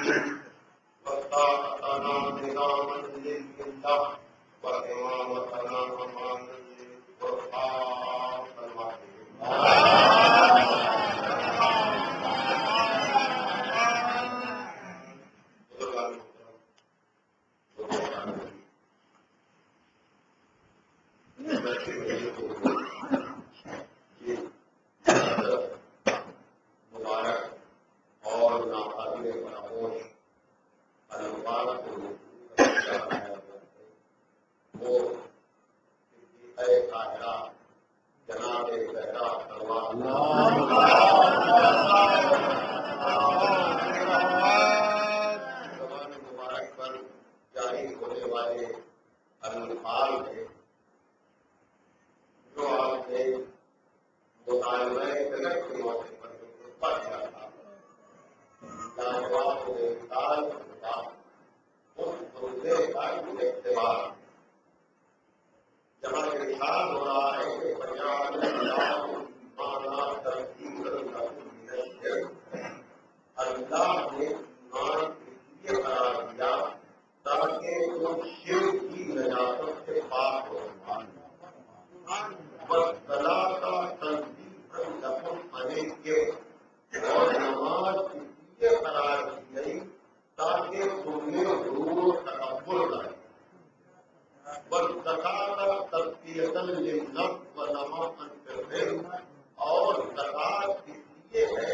وساعتنا نظاما للملة وإمامتنا أمانا للقرآن مبارک اور ناقابل فراموش الفاظ کو وہ طاہرہ جناب زہرا زبان مبارک پر جاری ہونے والے الفاظ ہیں جو آپ نے مطالبہ جگت کے موقع پر جو خطبہ کیا تھا لاجواب مثال خطبہ اس خطبے کا اعتبار جہاں ارشاد ہو رہا ہے کہ بیان اللہ مانا ترتیب اللہ نے ایمان اس لیے قرار دیا تاکہ وہ شرک کی نجاست سے پاک ہو صلاح کا تنظیم لکم علیہ اور نماز اس لیے قرار دی گئی تاکہ تمہیں ضرور تکبر کرے والزکاۃ تزکیۃ للنفس ونماء للبر اور زکات اس لیے ہے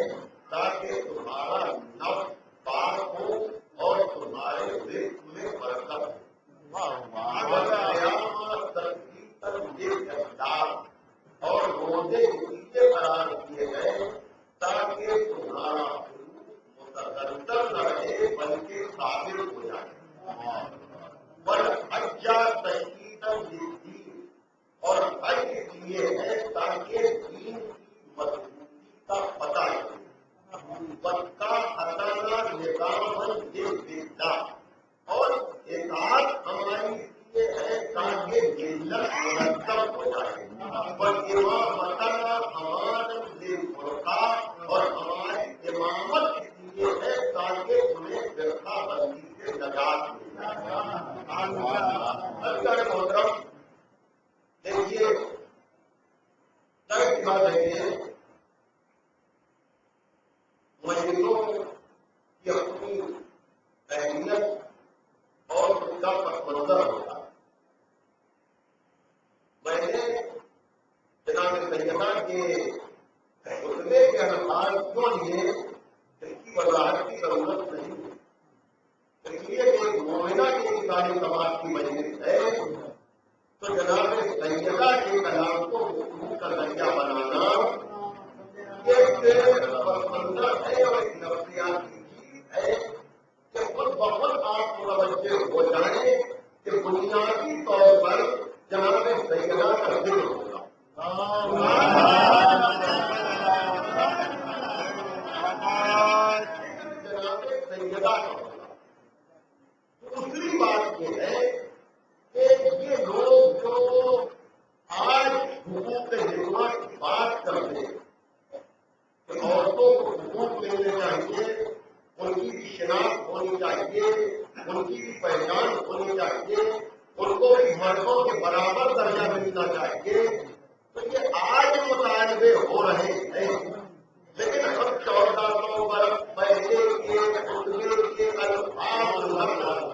تاکہ تمہارا نفس پاک ہو اور تمہارے رزق میں برکت ہو اور روزے اس لیے قرار دیے گئے تاکہ تمہارا متقدر نہ رہے بلکہ ثابت ہو جائے اور حج اس لیے ہے تاکہ دین کی مضبوطی کا پتہ لگے کا ہٹانا نظام اور اطاعت ہماری اس لیے ہے تاکہ ملت مرتب ہو جائے اور ہماری امامت اس لیے ہے تاکہ انہیں فرقہ بندی سے نجات مل جائے محترم دیکھیے بات ہے کہ مجلسوں کی اپنی اہمیت اور اس کا پس منظر ہوتا ہے میں نے جناب سیدہ کے خطبے کے الفاظ کیوں لیے اس کی وضاحت کی ضرورت نہیں ہے اس لیے کہ مومنہ کی انسانی سماج کی مجلس ہے تو جناب سیدہ کے کلام کو گفتگو کا ذریعہ بنانا یہ پس منظر ہے اور ایک نفسیاتی چیز ہے کہ خود بخود آپ متوجہ ہو جائیں کہ بنیادی طور پر جناب سیدہ کا ذکر ہوگا جناب سیدہ کا ہوگا دوسری بات یہ ہے کہ یہ لوگ جو آج حقوق نسواں کی بات کرتے ہیں کہ عورتوں کو حقوق ملنے چاہیے ان کی بھی شناخت ہونی چاہیے ان کی بھی پہچان ہونی چاہیے ان کو بھی مردوں کے برابر درجہ ملنا چاہیے تو یہ آج مطالبے ہو رہے ہیں لیکن ہم 1400 برس پہلے کے خطبے کے الفاظ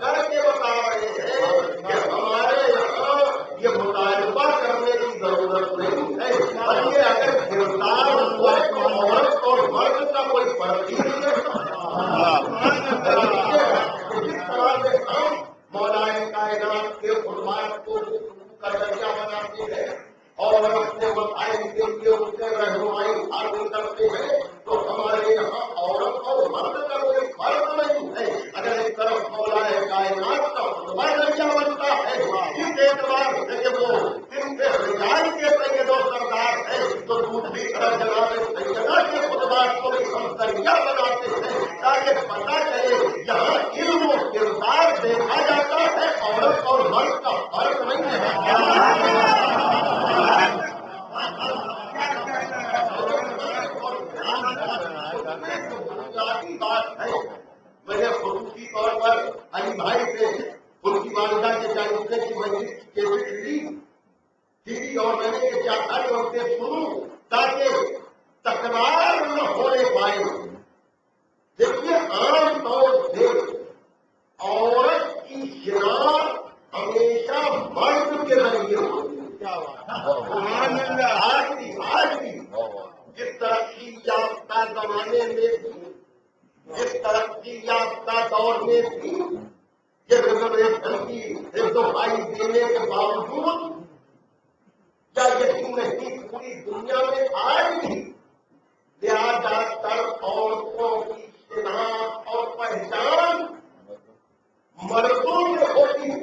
کر کے بتا رہے ہیں کہ ہمارے یہاں یہ مطالبہ کرنے کی ضرورت نہیں ہے بلکہ اگر گرفتار ہوا تو عورت اور مرد کا کوئی فرق ہی نہیں ہے جس طرح سے ہم مولانا کائنات کے خدمات کو کا ذریعہ بناتے ہیں اور اپنے مسائل کے لیے ان سے رہنمائی حاصل کرتے ہیں تو ہمارے یہاں عورت اور مرد کا کوئی فرق نہیں ہے اگر ایک طرف مولانا کائنات کا خطبہ ذریعہ بنتا ہے اس اعتبار سے کہ وہ ان کے رجال کے سید و سردار ہے تو دوسری طرف جناب سیدہ کے خطبات کو بھی ہم ذریعہ بناتے ہیں تاکہ پتہ میں نے کیسٹ لی تھی اور میں نے چاہا کہ اسے سنوں تاکہ تکرار نہ ہونے پائے. دیکھیے عام طور سے عورت کی شناخت ہمیشہ مرد کے ذریعے ہوتی ہے. آج بھی جس ترقی یافتہ زمانے میں بھی جس ترقی یافتہ دور میں بھی یہ ریزرویشن کی رفائی دینے کے باوجود کیا یہی نہیں پوری دنیا میں آج بھی زیادہ تر عورتوں کی شناخت اور پہچان مردوں میں ہوتی ہے.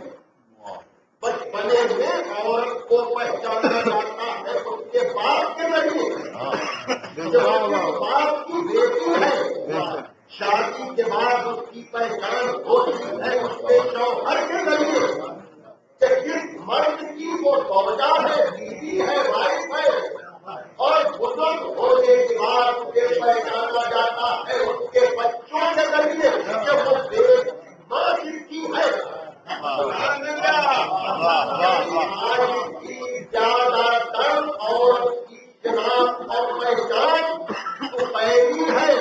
بچپنے میں عورت کو پہچانا جاتا ہے اس کے باپ کے ذریعے. باپ کی بیٹی ہے شادی کے بعد اس کی پہچان ہوتی ہے اس کے شوہر کے ذریعے کہ جس مرد کی وہ زوجہ ہے بیوی ہے وائف ہے اور بزرگ ہونے کے بعد اسے پہچانا جاتا ہے اس کے بچوں کے ذریعے کہ وہ بے ماں کی ہے. زیادہ تر عورت کی شناخت اور پہچان تو پہلی ہے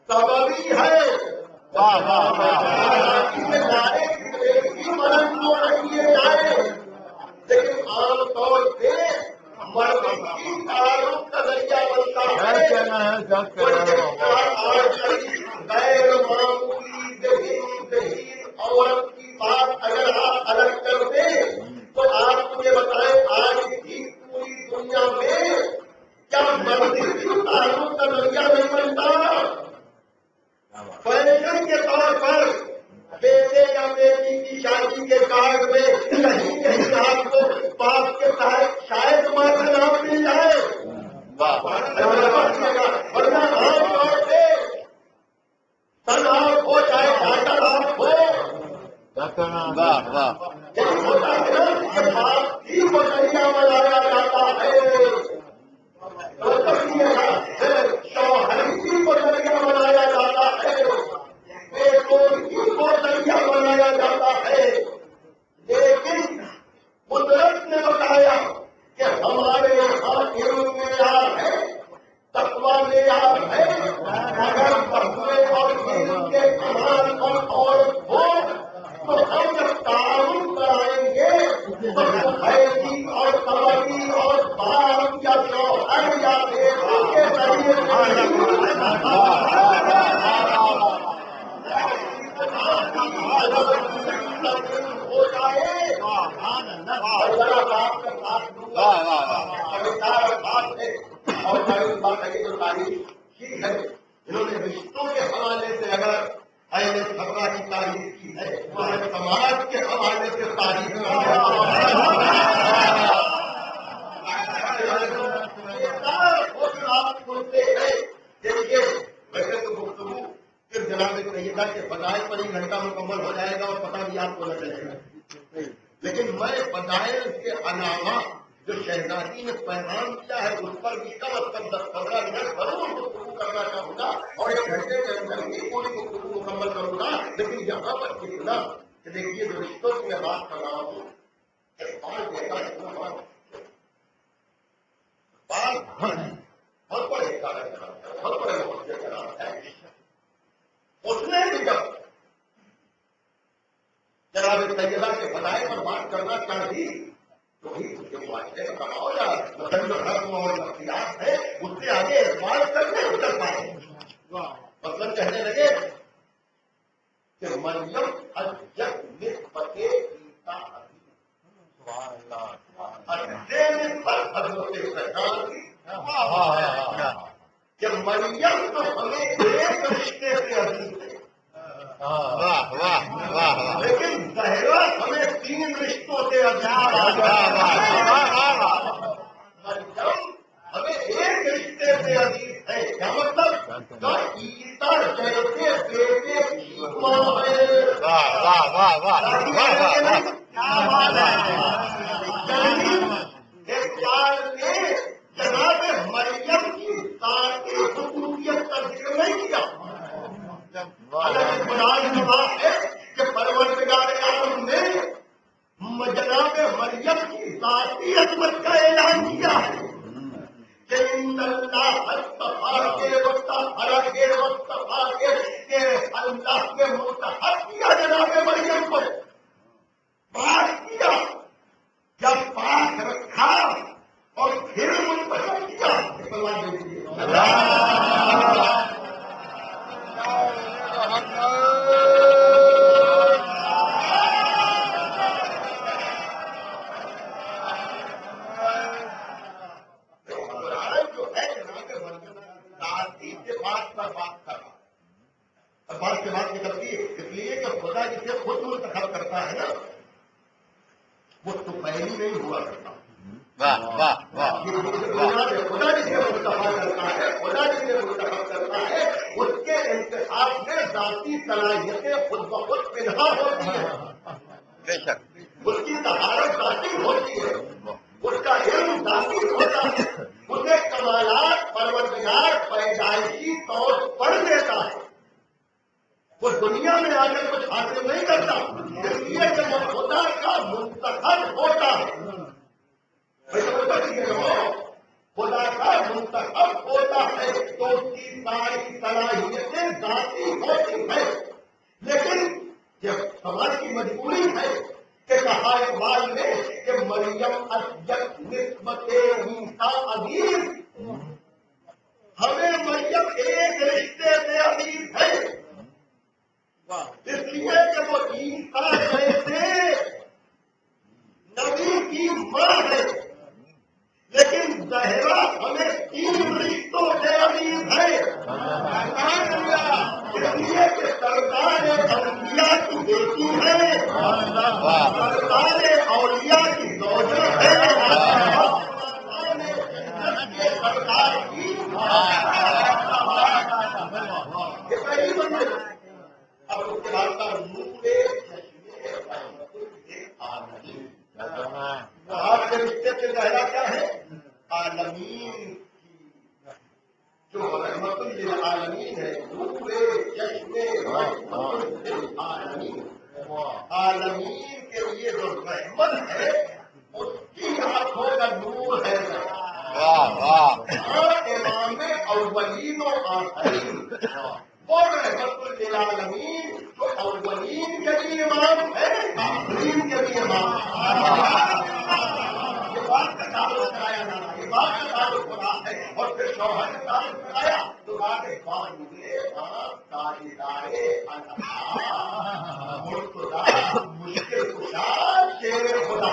سببی ہے. مدد کو رکھیے جائے لیکن عام طور پہ مرد کی تعلق کا ذریعہ بنتا ہے. غیر معمولی ذہین عورت کی بات اگر آپ الگ کر دیں تو آپ مجھے بتائیں آج بھی پوری دنیا میں کیا مرد کی تعلق کا ذریعہ نہیں بنتا؟ فیشن کے طور پر بیٹے یا بیٹی کی شادی کے کارڈ میں کہیں کہیں آپ کو باپ کے ساتھ شاید ماں کا نام مل جائے. ورنہ عام طور پہ سن آپ ہو چاہے ڈاکٹر آپ ہو ہوتا ہے نا کہ باپ ہی کو ذریعہ بنایا جاتا ہے. شوہر ہی کو ذریعہ بنایا جاتا ہے. بیٹوں ہی کو ذریعہ بنایا جاتا ہے. لیکن قدرت نے بتایا کہ ہمارے یہاں علم معیار ہے تقویٰ معیار ہے. اگر تقوی اور علم کے کمال پر عورت ہو تو ہم جب تعاون کرائیں گے تو بھائی اور سبھی اور باپ یا شوہر یا بیٹی کے ذریعے ہو جائے. ذرا بات کا ساتھ دوں گا بات ہے اور بات ہے جو تاریخ ٹھیک ہے انہوں نے رشتوں کے حوالے سے اگر اہل خبرہ کی تاریخ کی ہے تو سماج کے حوالے سے تاریخ سنتے ہیں. دیکھیے ویسے تو گفتگو پھر جناب سیدہ کے فضائل پر ہی گھنٹہ مکمل ہو جائے گا اور پتہ بھی آپ کو نہ چلے گا. لیکن میں فضائل کے علاوہ جو شہزادی نے پیغام کیا ہے اس پر بھی کم از کم 10-15 منٹ ضرور گفتگو کرنا چاہوں گا اور ایک گھنٹے کے اندر بھی پوری گفتگو مکمل کروں گا. لیکن یہاں پر کتنا کہ دیکھیے جو رشتوں کی میں بات کر رہا ہوں بہت بڑے بہت بڑے مسئلے کا نام ہے. اس نے بھی جب جناب سیدہ کے فضائل پر بات کرنا چاہیے تو جو معاشرے کا کماؤ یا جو رسم اور نفسیات ہے اس سے آگے اعتماد کرنے چل پائے. مطلب کہنے لگے کہ مریم اجت نسبت کہ مریم تو ہمیں ایک رشتے سے عزیز ہے لیکن زہرا ہمیں 3 رشتوں سے عزیز مریم ہمیں ایک رشتے سے عزیز ہے. کیا مطلب عیسیٰ جیسے بیٹے کی ماں ہے. ایک سال میں جناب مریم کی ذاتی خصوصیت کا ذکر نہیں کیا. حالانکہ قرآن میں بات ہے کہ پروردگار عالم نے اپنی عظمت کا اعلان کیا ہے کہ ان اللہ اصطفیٰ کے وقت کہ اللہ کے منتخب کیا جناب مریم کو، پاک کیا، جب پاک رکھا اور پھر منتخب کیا. بات کے بات نکلتی ہے اس لیے کہ خدا جسے خود منتخب کرتا ہے نا وہ تو پہلے نہیں ہوا کرتا. خدا جسے منتخب کرتا ہے، خدا جسے منتخب کرتا ہے اس کے انتخاب میں ذاتی صلاحیتیں خود بخود پنہا ہوتی ہیں. بے شک اس کی طہارت ذاتی ہوتی ہے، اس کا علم ذاتی ہوتا ہے، اسے کمالات پروردگار پیدائشی طور پر دیتا ہے. وہ دنیا میں آ کر کچھ حاصل نہیں کرتا، اس لیے کہ وہ خدا کا منتخب ہوتا ہے. خدا کا منتخب ہوتا ہے تو اس کی ساری صلاحیتیں ذاتی ہوتی ہیں. لیکن جب سماج کی مجبوری ہے کہ کہا اقبال نے کہ مریم ازیت نسبت عیسیٰ عزیز، ہمیں مریم ایک رشتے سے عزیز ہے اس لیے کہ وہ عیسیٰ جیسے نبی کی ماں ہے. لیکن زہرا ہمیں 3 رشتوں سے عزیز ہے اس لیے کہ سرکار انبیاء کی بیٹی ہے، سرکار اولیاء کی زوجہ ہے، سرکار کی اب اس کے بعد کا آپ کے رشتے سے ظاہرہ کیا ہے؟ عالمین کی جو رحمت للعالمین ہے، عالمین عالمین کے لیے جو رحمت ہے اس کی آنکھوں کا نور ہے. امام اولین و آخرین وہ رحمت للعالمین جو اولین کے لیے امام ہے، آخرین کے لیے امام. یہ بات کا تعلق کرایا جانا، یہ بات کا تعلق ہو ہے. اور پھر شوہر نے تعلق کرایا تو بات ایک بات مجھے تاجدارے مرتضیٰ مشکل کشا شیر خدا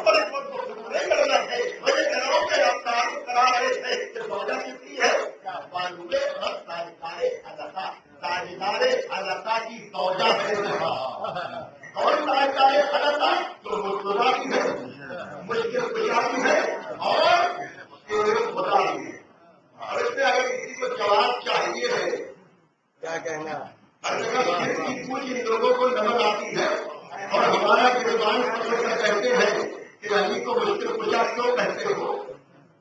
پر ایک وقت کو نہیں کرنا ہے. مجھے کہہ رہا ہوں کہ آپ تعلق کرا رہے تھے کہ سوچا کتنی ہے تاجدارے علقہ کی سوجا ہے اور تاجدارے علقہ جو مرتضیٰ کی ہے، مشکل کشا کی ہے اور خدا کی ہے. اور اس میں اگر کسی کو جواب چاہیے ہے کیا کہنا، ہر جگہ کچھ ان لوگوں کو نظر آتی ہے اور ہمارا گربان پکڑ کر کہتے ہیں کہ علی کو مشکل کشا کیوں کہتے ہو،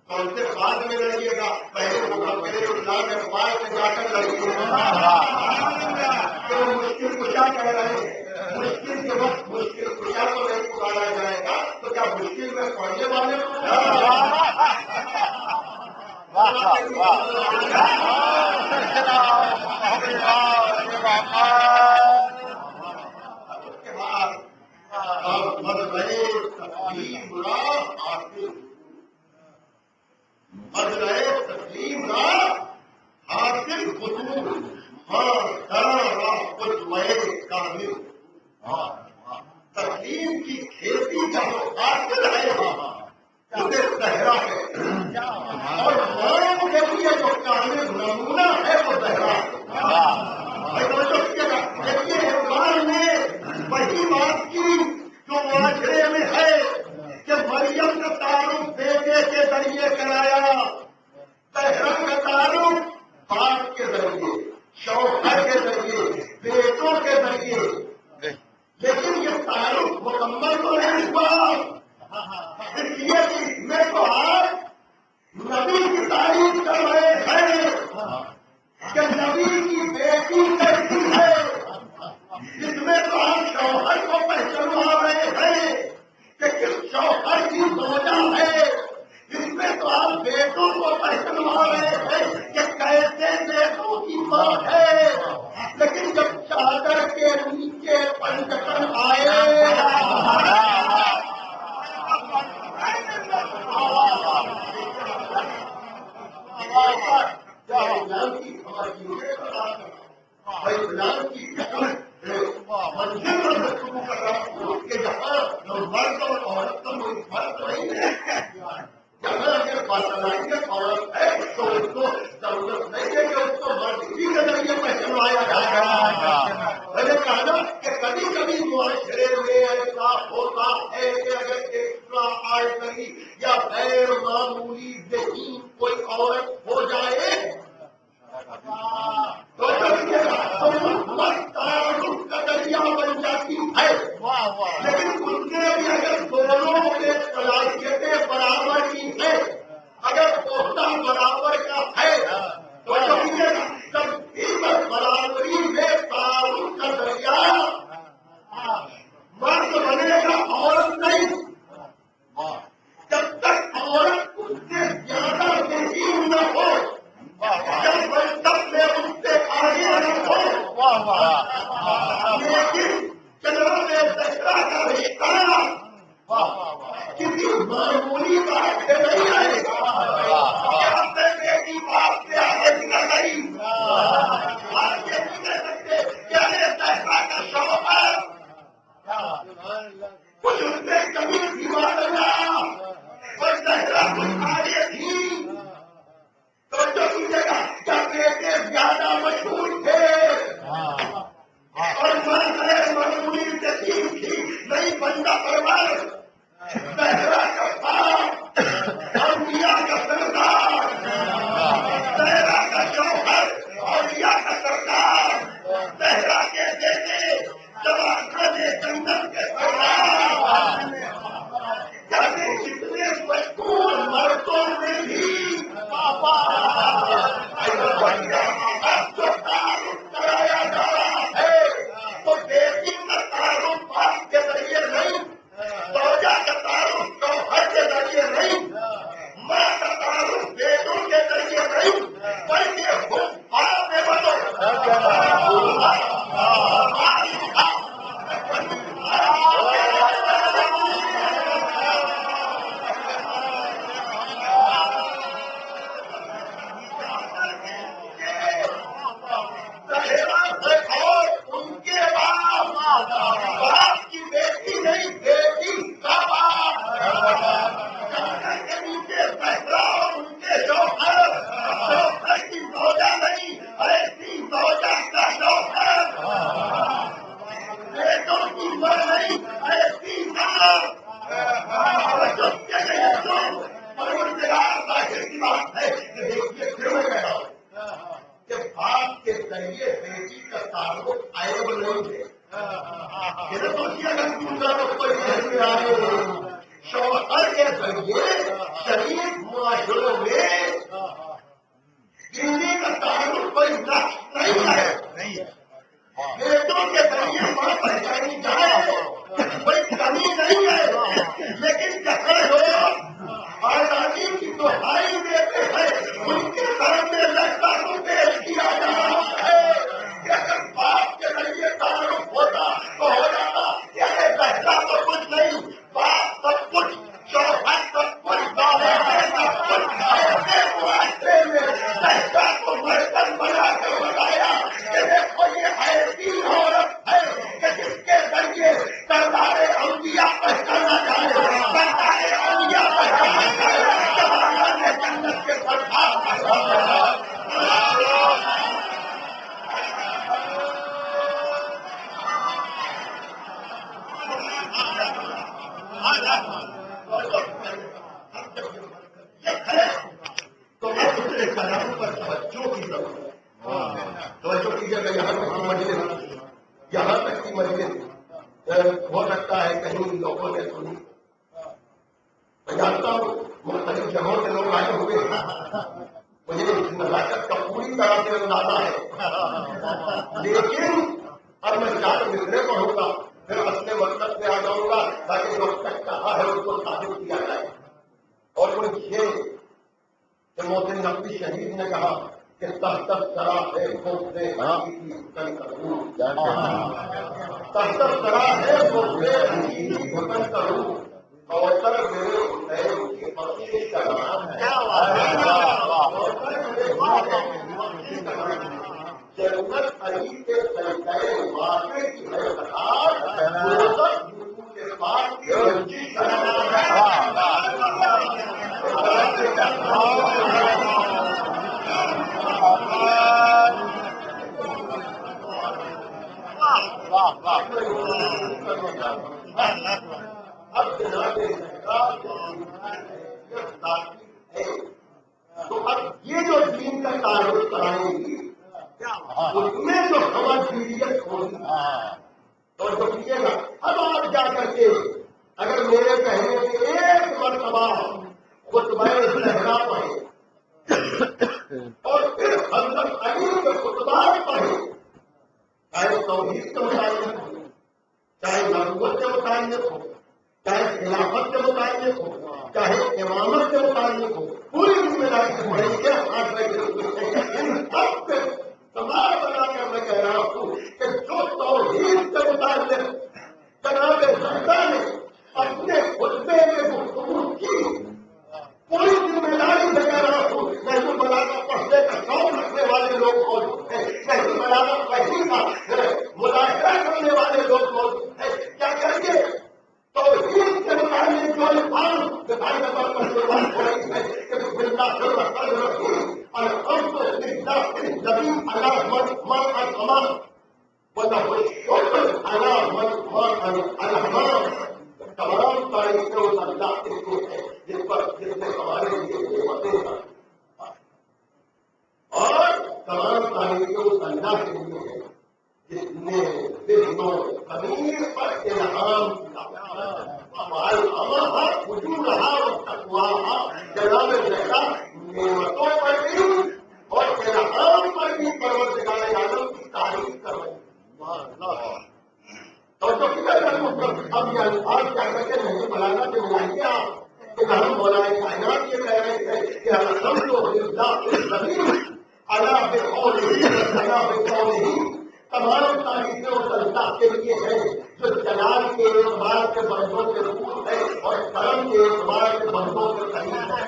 تو ان سے بعد میں لڑیے گا، پہلے مقابلے اسلام اخبار سے جا کر لڑیے گا کہ وہ مشکل کشا کہہ رہے ہیں. مشکل کے وقت مشکل کشا کو نہیں پکارا جائے گا تو کیا مشکل میں پڑھنے والے تسلیم راہ حاصل حضور کامل. تسلیم کی کھیتی کا جو حاصل ہے اسے صحرا ہے اور مانو کے لیے جو کامل نمونہ ہے وہ صحرا ہے. دیکھیے اقبال نے وہی بات کی جو معاشرے میں ہے کہ مریم کا تعارف بیٹے کے ذریعے کرایا، بہرم کا تعارف باپ کے ذریعے، شوہر کے ذریعے، بیٹوں کے ذریعے. لیکن یہ تعارف مکمل تو نہیں ہوا، اس لیے کہ اس میں تو آپ نبی کی تعریف کر رہے ہیں کہ نبی کی بیٹی کیسی ہے، اس میں تو آپ شوہر کو پہچانوا رہے ہیں اسلام کی خواتین اور اسلام کی منزل پر گفتگو کر رہا ہوں کہ جہاں مرد اور عورت کا کوئی فرق نہیں ہے، جہاں اگر باصلاحیت عورت ہے تو اس کو ضرورت نہیں ہے کہ اس کو مرد ہی کے ذریعے پہچانوایا جائے۔ میں نے کہا نا کہ کبھی کبھی معاشرے میں ایسا ہوتا ہے کہ اگر ایکسٹرا آرڈنری یا غیر معمولی ذہین کوئی عورت ہو جائے تو تعارف کا ذریعہ بن جاتی ہے، لیکن اس میں بھی اگر دونوں کے صلاحیتیں برابر کی ہیں، اگر عہدہ برابر کا ہے تو جب اس برابری میں تعارف کا ذریعہ مرد بنے گا عورت نہیں، جب تک عورت اس سے زیادہ ذہین نہ ہو، جب منصب میں اس سے آگے نہ ہو، لیکن جناب زہرا کا رشتہ کسی معمولی بات سے نہیں آئے گا، بیٹی باپ سے آگے نہ نہیں، آپ یہ نہیں کہہ سکتے کہ ارے زہرا کا شوہر کچھ اس میں کمی تھی ماشاءاللہ، اور زہرا کچھ آگے تھی، تو جو کیجیے گا کیا بیٹے زیادہ مشہور تھے اور معمولی تقسیم تھی، نہیں بندہ پرور زہرا کا باپ، انبیاء کا سردار، زہرا کا شوہر، انبیاء کا سردار، زہرا کے بیٹے جوان جنت کے سردار، یعنی جتنے مشہور مردوں میں بھی جو تعارف کرایا جا رہا ہے تو بیٹی کا تعارف باپ کے ذریعے نہیں، زوجہ کا تعارف شوہر کے ذریعے نہیں، ماں کا تعارف بیٹوں کے ذریعے نہیں، بلکہ خود باپ میں بدو باپ کی بیٹی نہیں، بیٹی کا باپ، کے نیچے زہرا اور ان کے شوہر، شوہر کی زوجہ نہیں، ایسی زوجہ کا شوہر، بیٹوں کی ماں نہیں، ایسی ماں، ظاہر کی بات ہے کہ دیکھیے پھر میں کہہ رہا ہوں کہ باپ کے ذریعے بیٹی کا تعلق عیب نہیں ہے، شوہر کے ذریعے شریف معاشروں میں بیوی کا تعلق کوئی نقص نہیں ہے، بیٹوں کے ذریعے ماں پہچانی جائے کوئی کمی نہیں ہے، لیکن جہاں لوگ آزادی کی دہائی دیتے ہیں ان کے سامنے لگتا تو پیش کیا جا رہا ہے کہ اگر باپ کے ذریعے تعلق ہوتا تو ہو جاتا، یعنی زہرا تو کچھ نہیں، باپ سب کچھ، شوہر سب کچھ، سب کچھ، ایسے معاشرے میں زہرا کو مرکز بنا کے بتایا کہ دیکھو یہ ایسی عورت ہے کہ جس کے ذریعے سردار انبیاء پہچانا جائے، سردار انبیاء پہچانا جائے، جنت کے سردار تو میں دوسرے کلام پر توجہ کی ضرورت ہے، توجہ کیجیے گا، یہاں تک کی مجلس ہو سکتا ہے کہیں لوگوں نے سنی، میں جانتا ہوں مختلف جگہوں سے لوگ آئے ہوئے ہیں، مجھے اس نزاکت کا پوری طرح سے اندازہ ہے، لیکن اب میں چار مصرے پڑھوں گا پھر اپنے مقصد پہ آ جاؤں گا تاکہ جو تک کہا ہے اس کو ثابت کیا جائے، اور وہ یہ کہ محسن نقوی شہید نے کہا کہ تحت سرا ہے خوف سے تحت سرا ہے خوف سے بھٹن کروں اوتر میرے حسین کی بخشش کا نام ہے، سنت علی کے طریقۂ واقع کی ہے بتا کے پاس کی اب جناب تو اب یہ جو دین کا تعارف کرائیں گی اس میں جو خواصیت ہوگی اور جو کیجیے گا اب آپ جا کر کے اگر میرے کہنے سے ایک مرتبہ خطبہ صحرا پڑھے اور پھر حضرت علی کے خطبات پڑھے، چاہے توحید کے متعلق ہو، چاہے نبوت کے متعلق ہو، چاہے خلافت کے متعلق ہو، چاہے امامت کے متعلق ہو، پوری ذمہ داری سے پڑھیں گے ان سب سے تمام بنا کر میں کہہ رہا ہوں کہ جو توحید کے متعلق جناب زندہ نے اپنے خطبے میں گفتگو کی، پوری ذمہ داری سے کہہ رہا ہوں، محض بلاغت پڑھنے کا شوق رکھنے والے لوگ موجود ہیں، محض بلاغت پڑھنے کا مظاہرہ کرنے والے لوگ موجود ہیں، کیا کریے توحید کے متعلق جو الفاظ دکھائی نظر کرنے والی ہو رہی ہے کہ بسم اللہ الرحمن الرحیم الحمد للہ الذی علی من الامام وله الشکر علی من الامام، تمام تاریخیں اس اللہ کے لیے ہے جس نے ہمارے لیے نعمتیں ہیں، اور تمام تاریخیں اس اللہ کے لیے ہے جس نے ذہنوں ضمیر پر انعام کیا، جناب زہرا نعمتوں پر بھی اور انعام پر بھی پروردگار عالم کی تعریف کر رہے ہیں۔ اور جو اب یہ الفاظ کیا کہتے ہیں بلاغت سے ملائیے آپ کہ ہم مولانا کائنات یہ کہہ رہے ہیں کہ الحمد للہ الذی علی بقولہ وعلی بقولہ، تمام تعریفیں اس اللہ کے لیے ہیں جو جلال کے اعتبار سے بندوں کے دور ہے اور کرم کے اعتبار سے بندوں کے قریب ہے۔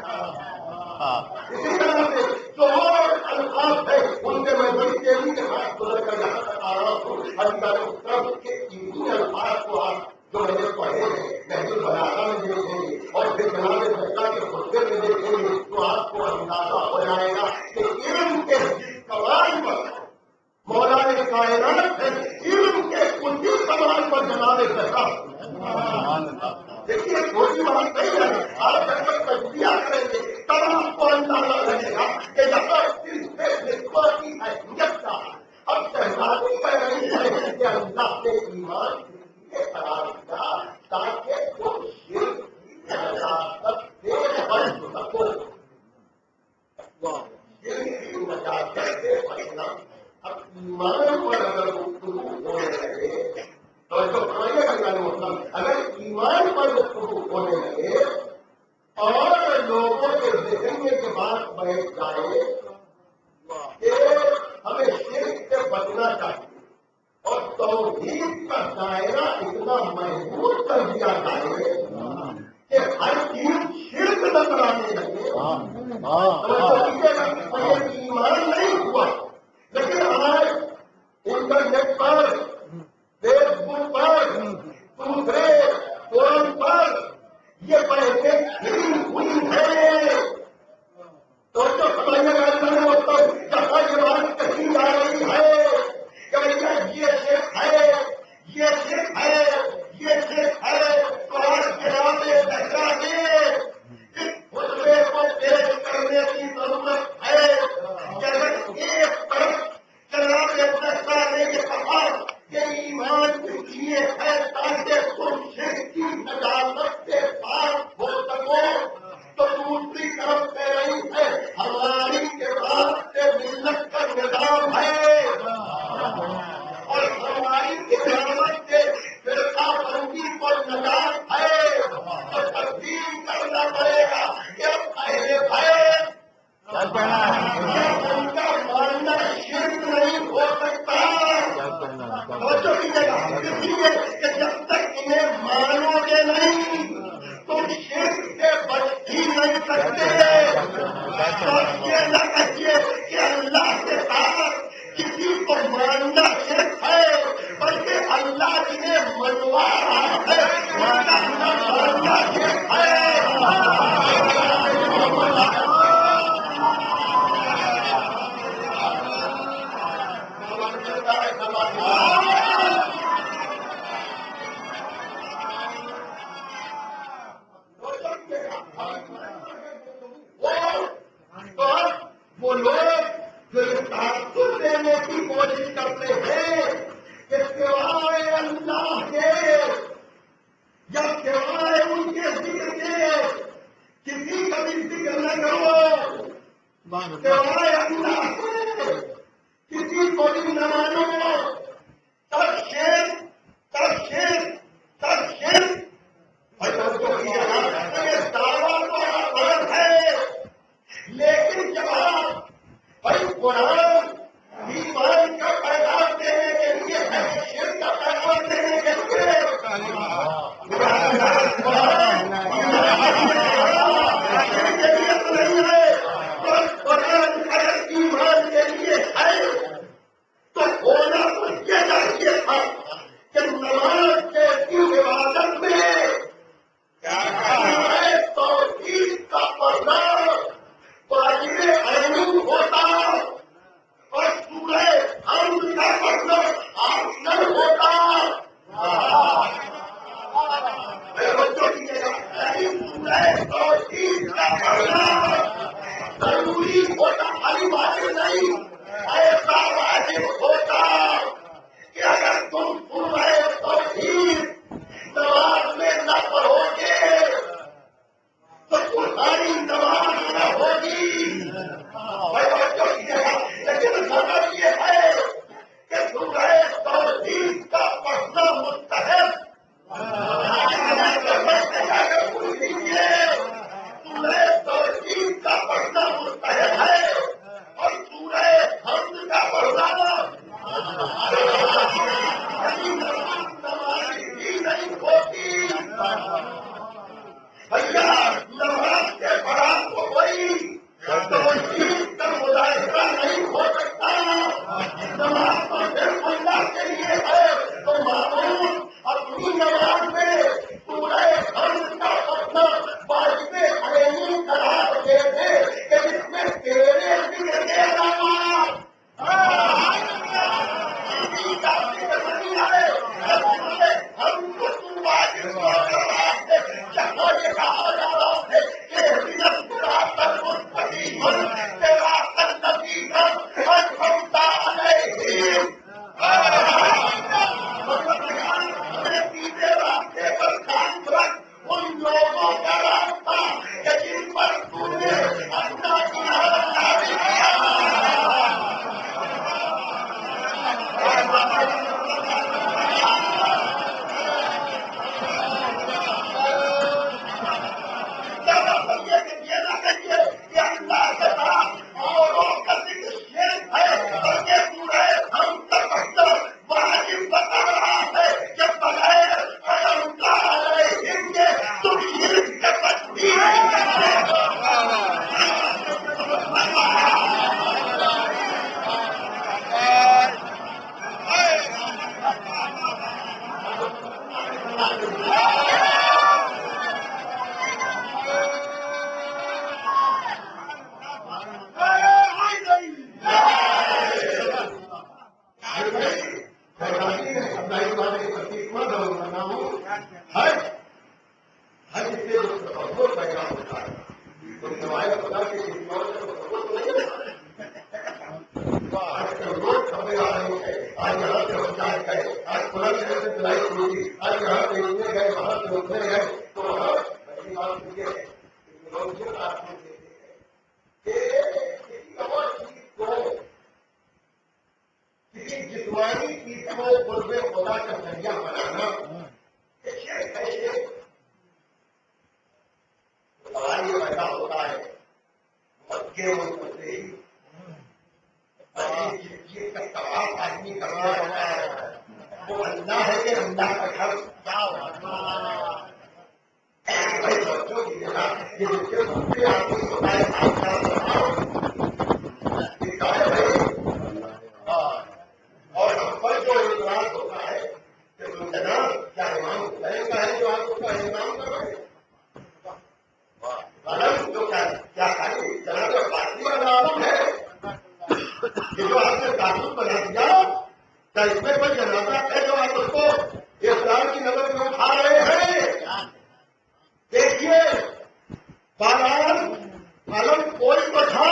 اسی طرح سے جو اور الفاظ ہے ان کے میں بڑی تیزی کے ساتھ گزر کر یہاں تک آ رہا ہوں، اللہ کے انہی الفاظ کو آپ جو میں نے پڑھے ہیں محض بلاغہ میں دیکھیں گے اور پھر جناب زہرا کے خطبے میں دیکھیں گے تو آپ کو اندازہ ہو جائے گا کہ علم کے جس کمال پر مولانا کائنات ہے، علم کے اسی کمال پر جناب زہرا، دیکھیے چھوٹی بات نہیں ہے، آپ جب تک تجزیہ کریں گے تب آپ کو اندازہ لگے گا کہ یہاں اس میں نسبت کی اہمیت کا اب شہزادی کہہ رہی ہے کہ اللہ کے ایمان کے قرار دیا تاکہ وہ شرک کی نجاست سے بچ سکو، شرک کی نجاست سے بچنا۔ اب ایمان پر اگر گفتگو ہونے لگے تو سمجھے گا مطلب، اگر ایمان پر گفتگو ہونے لگے اور لوگوں کے ذہن میں کے بعد بیٹھ جائے کہ ہمیں شرک سے بچنا چاہیے اور توحید کا دائرہ اتنا محدود کر دیا جائے کہ ہر چیز شرک نظر آنے لگے، ایمان نہیں ہوا۔ لیکن ہمارے انٹرنیٹ پر، فیس بک پر، دوسرے فورم پر یہ بحثیں کھلی ہوئی ہیں، تو جو سمجھنے کا مطلب جہاں یہ بات کہی جا رہی ہے کہ یہ شرک ہے، یہ شرک ہے، یہ شرک ہے، تو کوشش کرتے ہیں کہ سوائے اللہ کے یا سوائے ان کے ذکر کے کسی کا بھی ذکر نہ کرو، سوائے اللہ کے کسی کو بھی نہ مانو، تب شیر تب شیر تب شیر دعویٰ تو غلط ہے، لیکن جب آپ بھائی قرآن ایمان کا پیغام دینے کے لیے ہے، شرک کا پیغام دینے کے لیے نہیں ہے، قرآن اگر ایمان کے لیے ہے تو ہونا تو یہ چاہیے تھا کہ نماز کے عبادت میں توحید کا پڑھنا واجب عین ہوتا اور سورہ حمد کا پڑھنا آپشنل ہوتا۔ سورہ توحید کا پڑھنا ضروری ہوتا، خالی واجب نہیں، ایسا واجب ہوتا کہ اگر تم سورہ توحید نماز میں نہ پڑھو گے تو تمہاری نماز نہ ہوگی۔ لیکن مطلب یہ ہے کہ سورہ توحید کا پڑھنا مستحب، سورہ توحید کا پڑھنا مستحب ہے اور سورہ حمد کا پڑھنا نماز ہی نہیں ہوتی۔ بھیا نماز کے بعد تو کوئی توحید کا مظاہرہ نہیں ہو سکتا، نماز تو صرف اللہ کے لیے ہے، تو معمول اپنی نماز میں سورہ حمد کا پڑھنا واجب عین قرار دے دے کہ جس میں تیرے ذکر کے علاوہ کسی کا ذکر نہیں ہے، ہم کو تو واجب جہاں یہ کہا جا رہا ہے کہ صراط المستقیم صراط الذین انعمت علیہم، سیدھے راستے پر قائم رکھ ان لوگوں کا راستہ کہ جن پر تو نے اپنا ایمان نازل کیا۔ جسمانی چیز کو قرب خدا کا ذریعہ بنانا پیدا ہوتا ہے مکے سے ہی کا کباب آدمی کرنا رہتا ہے، وہ اللہ ہے کہ اللہ کا گھر بچوں کی جگہ یہ دوسرے آدمی ہوتا ہے اور ہم پر جو اعتراض ہوتا ہے کہ جناب کیا امام حسین کا ہے جو آپ اس کا اہتمام کر رہے ہیں، جو کیا جناب پارٹی والا عالم ہے یہ جو آپ نے قانون بنا دیا کیا اس میں کوئی جنازہ ہے جو آپ اس کو اسلام کی نظر میں اٹھا رہے ہیں؟ دیکھیے باران عالم کوئی تو تھا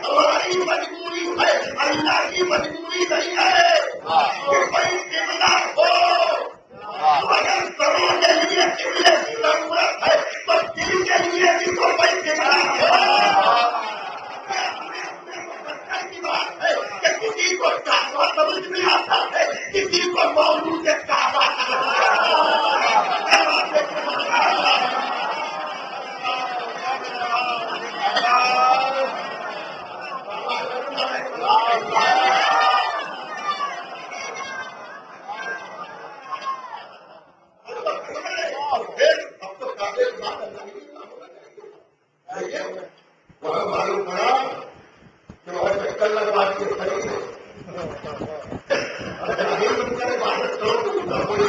ہماری مجبوری ہے، اللہ کی مجبوری نہیں ہے کہ بھائی قبلہ ہو، اگر سروں کے لیے قبلے کی ضرورت ہے تو دل کے لیے بھی تو بھائی قبلہ ہو۔ کی بات ہے کہ کسی کو کعبہ سمجھ میں آتا ہے، کسی کو موجود کعبہ معلوم پڑا کہ اور چکر لگوا کے خرید عبادت کرو تو کوئی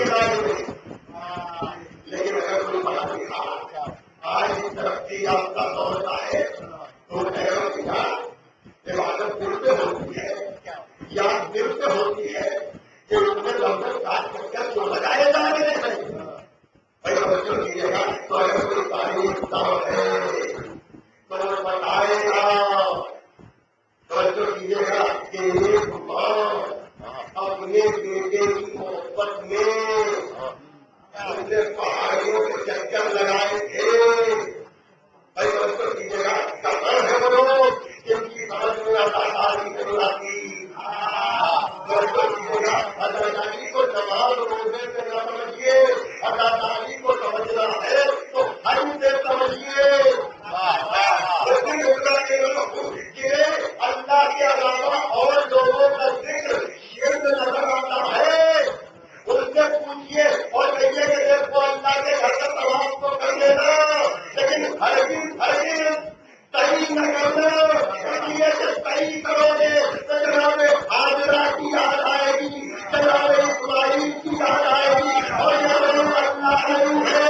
لیکن اگر کوئی بڑا دکھا آج ترقی یافتہ دور کا ہے تو عبادت دل پہ ہوتی ہے یا دل پہ ہوتی ہے کہ اس میں لفظ کاٹ کر جو لگائے جا رہے ہیں بھائی بچوں کیجیے گا تو اگر کوئی تعلیم ہے تو بتائے گا، توجہ کیجیے گا کہ ایک ماں اپنے بیٹے کی محبت میں اپنے پہاڑیوں کے چکر لگائے تھے۔ بھائی توجہ کیجیے گا، کہاں ہے وہ لوگ جن کی سمجھ میں اداکاری نہیں آتی؟ توجہ کیجیے گا، اداکاری کو نماز روزے سے نہ سمجھیے، اداکاری کو سمجھنا ہے تو حج سے سمجھیے۔ اللہ کے علاوہ اور لوگوں کا ذکر شرک نظر آتا ہے، ان سے پوچھیے اور کہیے کہ دیکھو اللہ کے گھر کا تمام تو کر لینا، لیکن ہر دن صحیح نہ کرنا، کہ صحیح کرو گے تو جناب حاضرہ کی یاد آئے گی، جناب اسماعیل کی یاد آئے گی اور یہ اللہ نہیں ہے۔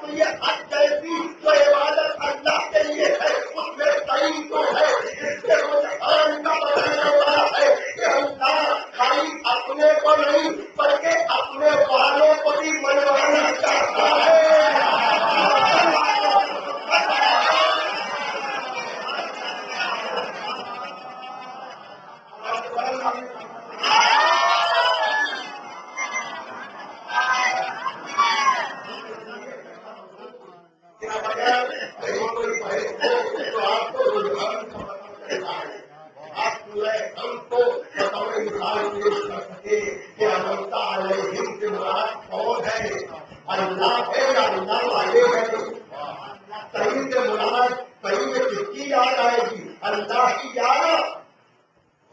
تو یہ حج جیسی جو عبادت اللہ کے لیے ہے اس میں صحیح تو ہے، اس سے رجحان کا بتانا والا ہے کہ اللہ خالی اپنے کو نہیں بلکہ اپنے والوں کو بھی منوانا چاہتا ہے۔ اللہ ہے یا اللہ والے ہیں؟ صحیح سے مراد صحیح میں کس کی یاد آئے گی؟ اللہ کی یاد،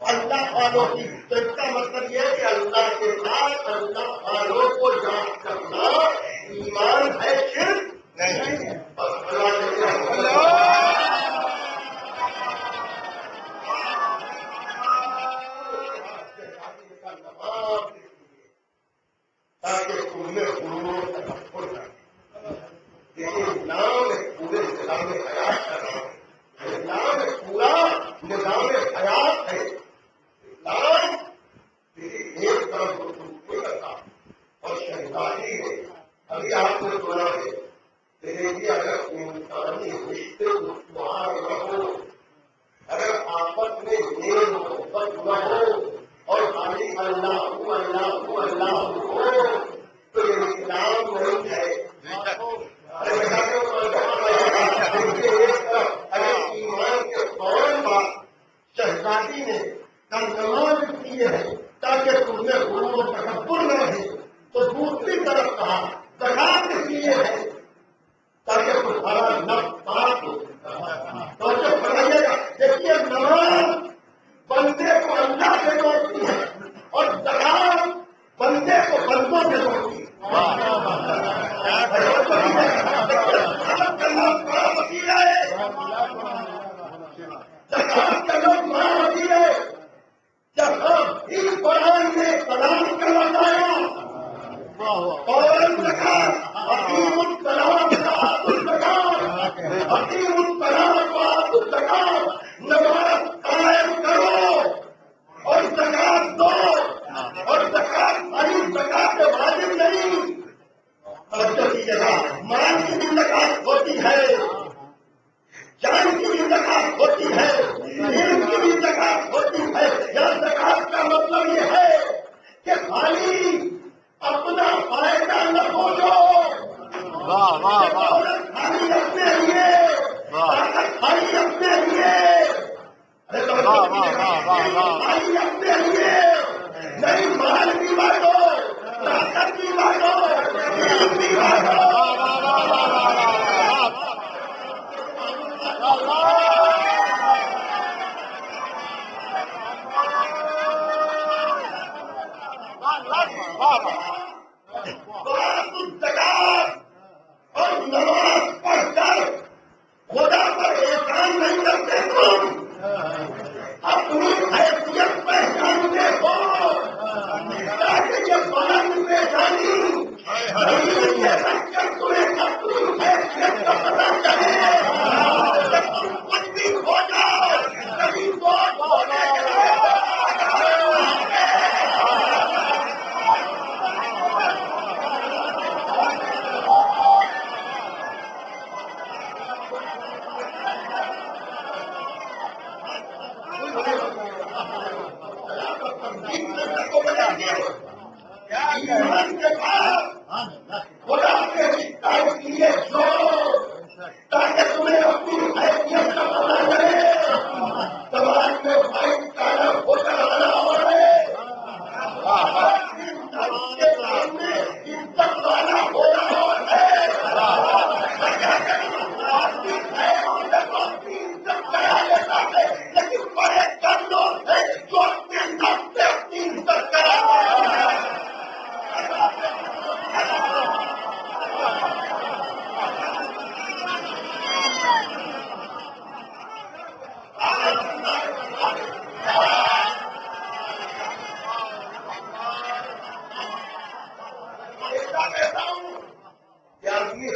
اللہ والوں کی۔ تو اس کا مطلب یہ کہ اللہ کے ساتھ اللہ والوں کو یاد کرنا ایمان ہے، شرک نہیں ہے۔ تاکہ تمہیں غرور تکبر نہ ہو۔ اسلام ایک پورے نظام حیات کا نام ہے، اسلام ایک پورا نظام حیات ہے۔ اسلام کسی ایک طرف رسول نہیں کرتا اور شہزادی ہے۔ ابھی آپ نے سنا ہے کہ اگر انسانی رشتے استوار نہ ہو، اگر آپس میں میل محبت نہ ہو اور خالی اللہ اللہ اللہ ہو تو یہ اسلام نہیں ہے۔ اگر ایمان کے فوراً بعد شہزادی نے نماز کی ہے تاکہ تمہیں غرور و تکبر نہ رہے، تو دوسری طرف کہا زکات اس لیے ہے تاکہ تمہارا نفس پاک ہو۔ تو جب بنائیے گا، دیکھیے نماز بندے کو اللہ سے جوڑتی ہے اور زکات بندے کو بندوں سے جوڑتی ہے۔ زکات کا لفظ بڑا وسیع ہے، زکات کا لفظ بڑا وسیع ہے۔ جہاں بھی قرآن نے سلام کا لفظ آیا فوراً زکات، حکیم السلام الزکات، حکیم السلام الزکات، نماز قائم کرو اور زکات دو، اور زکات خالی زکات واجب نہیں، دیجیے گا، مان کی بھی زکات ہوتی ہے، جان کی بھی زکات ہوتی ہے، علم کی بھی زکات ہوتی ہے. یا زکات کا مطلب یہ ہے کہ خالی اپنا فائدہ نہ سوچو، دولت خالی اپنے لیے، طاقت خالی اپنے لیے، خالی اپنے لیے نہیں، مال بھی بانٹو، طاقت بھی بانٹو، علم بھی بانٹو. زکات اور نماز پڑھ کر خدا پر احسان نہیں کرتے تم، اپنی حیثیت پہچانتے ہو تاکہ یہ بلند پہچانی نہیں رکھ کر تمہیں اپنی حیثیت کا پتہ چلے. جب تم کچھ بھی ہو جاؤ کبھی بہت ہونے کے لیے ایمان کے بعد خدا کے حکم کے لیے چھوڑو تاکہ تمہیں اپنی حیثیت کا پتہ چلے. سماج میں بھائی چارہ ہوتا رہا ہے، عزت والا ہو رہا ہے، عزت کرا لیتا ہے، لیکن بڑے کم لوگ ہیں جو اپنے نام سے اپنی عزت کرا رہے ہیں.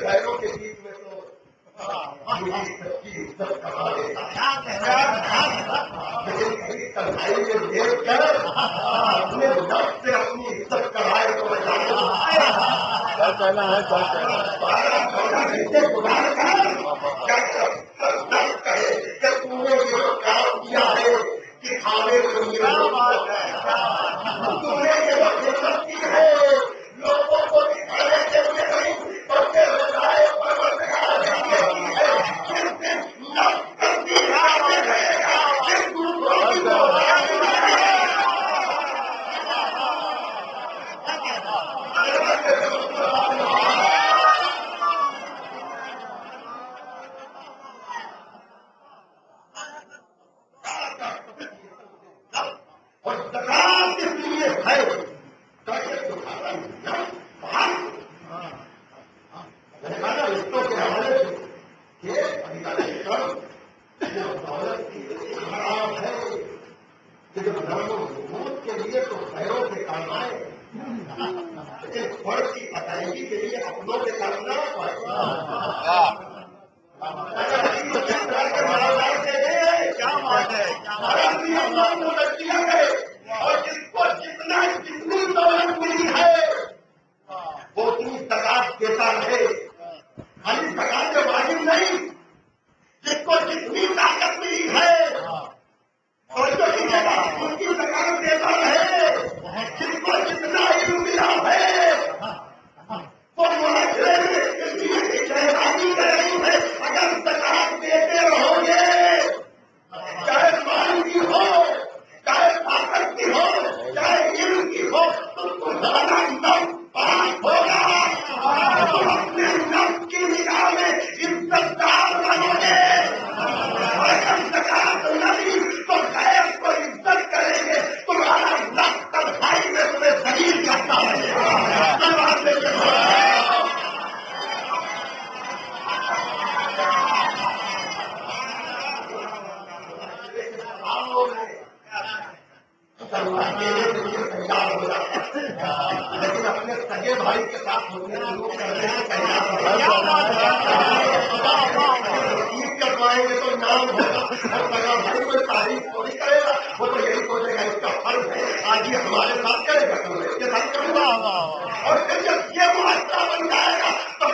غیروں کے بیچ میں تو سچی عزت کرا لیتا لیکن کہیں کڑھائی میں دیکھ کر اپنے نفس سے اپنی عزت کرائے تو کہے کہ تم نے یہ کام کیا ہے کہ کھانے کے لیے تم نے یہ عزت کی ہے لوگوں کو دکھانے کے لیے نہیں، بلکہ رضائے پروردگار کے لیے کی ہے. جس دن نفس کرتی رہے گا، جس دوسروں کی اور زکات اس لیے ہے رشتوں کے حوالے سے دولت کی خراب ہے کہ جب نرم و حکومت کے لیے تو خیروں سے کام آئے، لیکن فرض کی ادائیگی کے لیے اپنوں سے کام نہ ہے. اور جس کو جتنی دولت ملی ہے وہ اتنی زکات دیتا رہے، خالی زکات کے واجب نہیں. جس کو جتنی طاقت ملی ہے اور جو ان کی زکات دیتا رہے، جس کو جتنا علم ملا ہے وہ معاشرے میں اس لیے شہزادی کر رہی ہے. اگر زکات دیتے رہو گے، چاہے مال کی ہو، چاہے طاقت کی ہو، چاہے علم کی ہو، تو تمہارا نفس پاک ہوگا، تم اپنے نفس کی نگاہ میں عزت دار بنو گے. اگر زکات نہیں تو غیر کو عزت کریں گے، تمہارا نفس تنہائی میں تمہیں ذلیل کرتا رہے گا. تیار ہو جاتا ہے، لیکن اپنے سگے بھائی کے ساتھ ہونے شروع کرنے سے عید کروائیں گے تو نام ہوگا، اور سگا بھائی کوئی تعریف تھوڑی کرے گا، وہ تو یہی سوچے گا اس کا فرض ہے آج یہ ہمارے ساتھ کرے گا، اس کے ساتھ کرے گا. اور پھر جب یہ معاشرہ بن جائے گا تو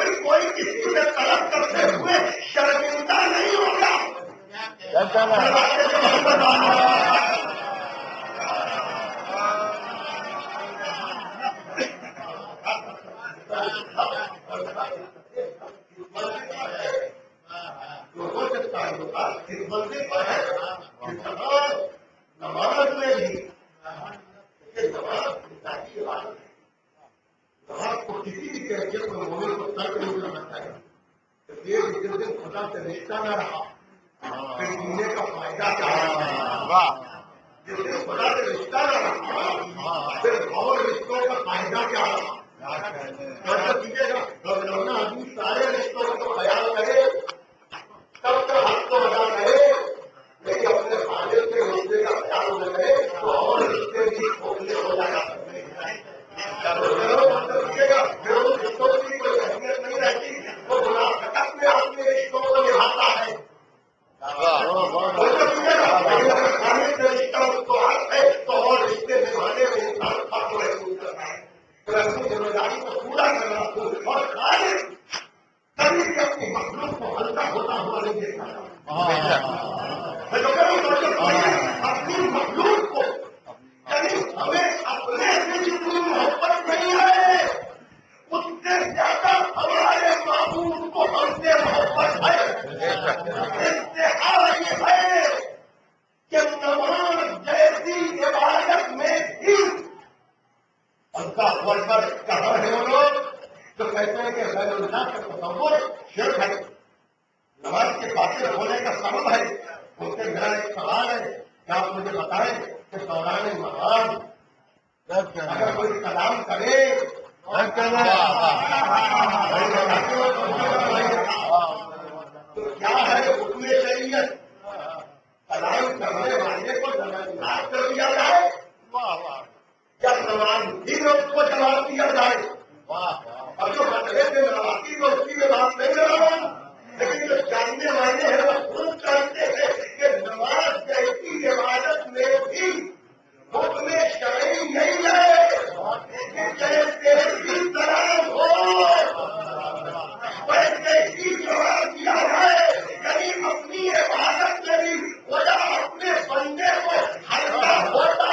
لوگوں سے تعلقات اس بندے پر ہے نماز میں بھی نماز کی عبادت ہے. نماز کو کسی بھی کیفیت میں مومن کو ترک نہیں کرنا چاہیے. جس دن خدا سے رشتہ نہ رہا پھر جینے کا فائدہ کیا ہے؟ جس دن خدا سے رشتہ نہ رہا پھر اور رشتوں کا فائدہ کیا رہا؟ کیجیے گا روزانہ آدمی سارے رشتوں کو خیال کرے تب تک حق کو ادا کرے لیکن اپنے فائدے سے رشتے کا خیال نہ کرے تو اور رشتے بھی کھوکھلے ہو جایا کرتے ہیں. پھر ان رشتوں کی کوئی اہمیت نہیں رہتی. وہ منافقت میں اپنے رشتوں کو نبھاتا ہے. کھانے سے رشتہ اس کو حق ہے تو اور رشتے نبھانے میں انسان حق محسوس کرتا ہے. پھر اپنی ذمہ داری کو پورا کرنا اور خالص کبھی بھی اپنی مخلوق کو ہلکا ہوتا ہوا نہیں دیکھا. اپنی مخلوق کو ہمیں اپنے سے جتنی محبت نہیں ہے اس سے زیادہ ہمارے معبود کو ہم سے محبت ہے. انتہا یہ ہے کہ نماز جیسی عبادت میں بھی اللہ اکبر کہاں ہے وہ لوگ جو کہتے ہیں کہ غیر اللہ کا تصور شرک ہے. نماز کے فاصل ہونے کا سبب ہے. ان سے میرا ایک سوال ہے کہ آپ مجھے بتائیں کہ دوران نماز اگر کوئی کلام کرے تو کیا ہے حکم شریعت؟ کلام کرنے والے کو نماز کر دیا جائے یا نماز بھی اس کو جواب دیا جائے؟ اور جو بدلے میں نمازی کو اس کی بات نہیں کر رہا ہوں لیکن جو جاننے والے ہیں وہ خود جانتے ہیں کہ نماز جیسی عبادت میں بھی حکم شرعی نہیں ہے جیسے ہی سلام ہو ویسے ہی جواب دیا ہے. یعنی اپنی عبادت میں بھی خدا اپنے بندے کو ہلکا ہوتا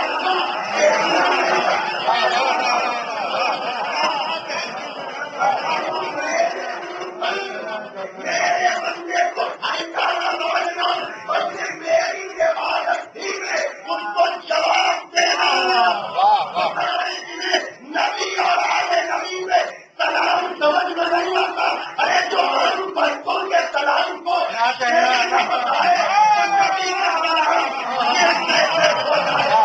میرے بندے کو ہلکا نہ سمجھنا بلکہ میری عبادت ہی میں ان کو جواب دینا. نبی اور آگے نبی میں سلام سمجھ میں نہیں آتا. ارے جو ہم بچوں کے سلام کو بتائے نبی کا سلام یہ کیسے ہوتا ہے؟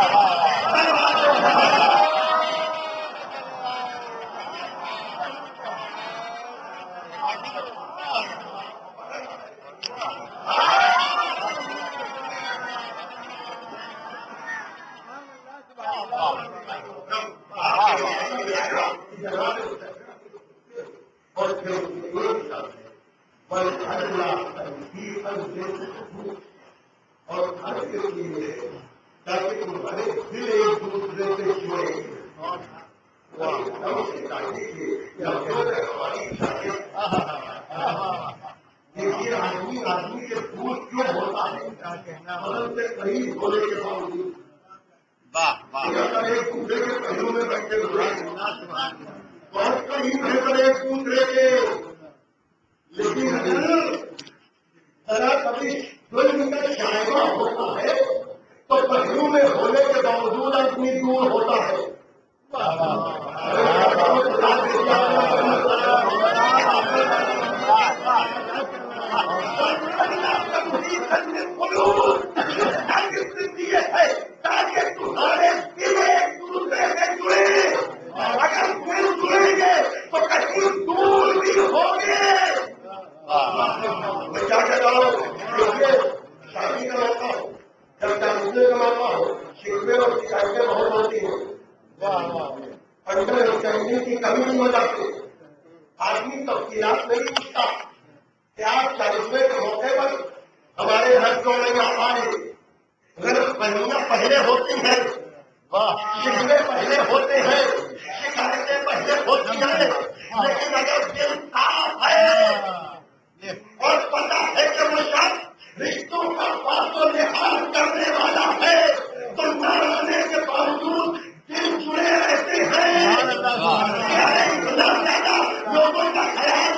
اور ہر کے لیے تاکہ تمہارے دل ایک دوسرے سے جڑے. یہ آدمی کے دور کیوں ہوتا ہے بدل سے قریب ہونے کے باوجود ایک دوسرے کے پہلو میں بیٹھے ہوئے بہت قریب ہے کر ایک دوسرے کے. لیکن ذرا کبھی ظلم کا شائبہ ہوتا ہے تو پہلو میں ہونے کے باوجود آدمی دور ہوتا ہے. تاکہ تمہارے دل ایک دوسرے سے جڑے. اگر دل جڑیں گے تو کہیں دور بھی ہوں گے. میں کیا کہتا ہوں شادی کا موقع ہو جب جاننے کا موقع ہو شکوے اور شکایتیں بہت ہوتی ہیں. اندر چہنے کی کمی نہیں ہو جاتی. آدمی تفصیلات نہیں پوچھتا کہ آپ چالیسویں کے موقع پر ہمارے یہاں کیوں نہیں آ پائے. اگر پہلیاں پہلے ہوتی ہیں شکوے پہلے ہوتے ہیں شکایتیں پہلے ہوتی ہیں لیکن اگر دل صاف ہے اور پتا ہے کہ وہ شخص رشتوں کا پاس و لحاظ کرنے والا ہے تو نہ ہونے کے باوجود دل جڑے رہتے ہیں. اتنا زیادہ لوگوں کا خیال